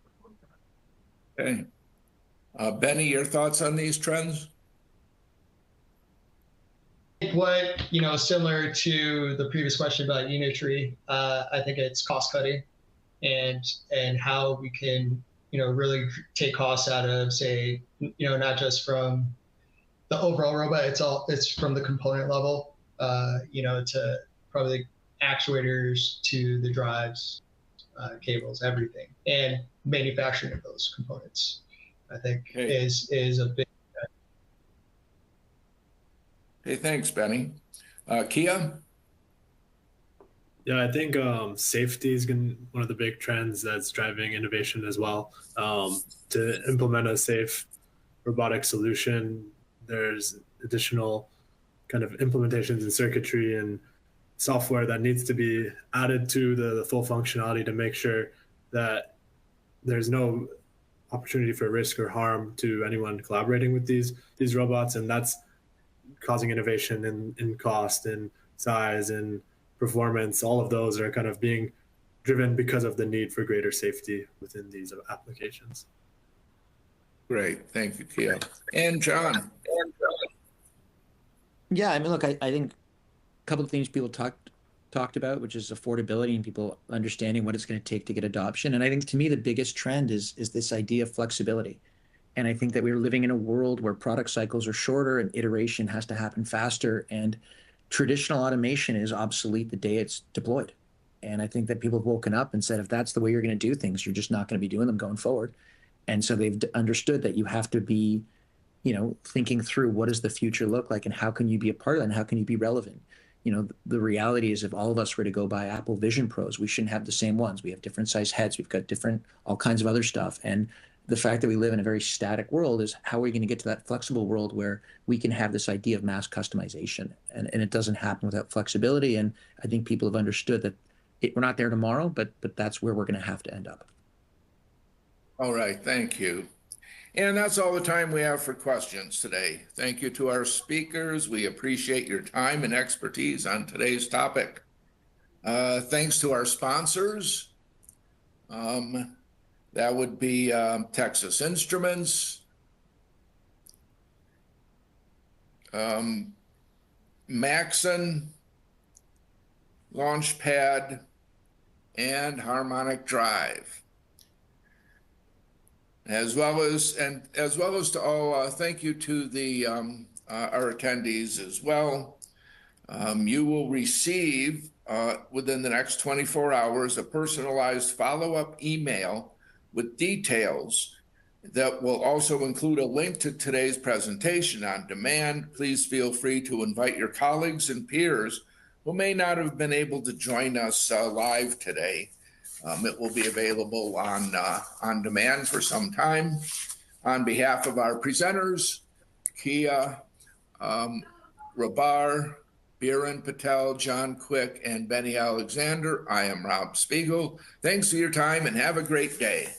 Okay. Benny, your thoughts on these trends? what, similar to the previous question about Unitree, I think it's cost cutting and how we can, really take costs out of, say, not just from the overall robot, it's from the component level, to probably actuators to the drives, cables, everything, and manufacturing of those components, I think is a big. Hey, thanks, Benny. Kia? Yeah, I think safety is one of the big trends that's driving innovation as well. To implement a safe robotic solution, there's additional kind of implementations and circuitry and software that needs to be added to the full functionality to make sure that there's no opportunity for risk or harm to anyone collaborating with these robots, and that's causing innovation in cost and size and performance. All of those are kind of being driven because of the need for greater safety within these applications. Great, thank you, Kia. And John? Yeah, I mean, look, I think a couple of things people talked about, which is affordability and people understanding what it's going to take to get adoption. And I think to me, the biggest trend is this idea of flexibility. And I think that we're living in a world where product cycles are shorter and iteration has to happen faster. And traditional automation is obsolete the day it's deployed. And I think that people have woken up and said, if that's the way you're going to do things, you're just not going to be doing them going forward. And so they've understood that you have to be, thinking through what does the future look like and how can you be a part of it and how can you be relevant? The reality is if all of us were to go buy Apple Vision Pros, we shouldn't have the same ones. We have different size heads. We've got all kinds of other stuff. And the fact that we live in a very static world is how are we going to get to that flexible world where we can have this idea of mass customization? And it doesn't happen without flexibility. And I think people have understood that we're not there tomorrow, but that's where we're going to have to end up. All right, thank you. And that's all the time we have for questions today. Thank you to our speakers. We appreciate your time and expertise on today's topic. Thanks to our sponsors. That would be Texas Instruments, Maxon, Launchpad, and Harmonic Drive. As well as to all, thank you to the our attendees as well. You will receive within the next 24 hours a personalized follow-up email with details that will also include a link to today's presentation on demand. Please feel free to invite your colleagues and peers who may not have been able to join us live today. It will be available on demand for some time. On behalf of our presenters, Kia, Rabar, Biren Patel, John Quick, and Benny Alexander, I am Rob Spiegel. Thanks for your time and have a great day.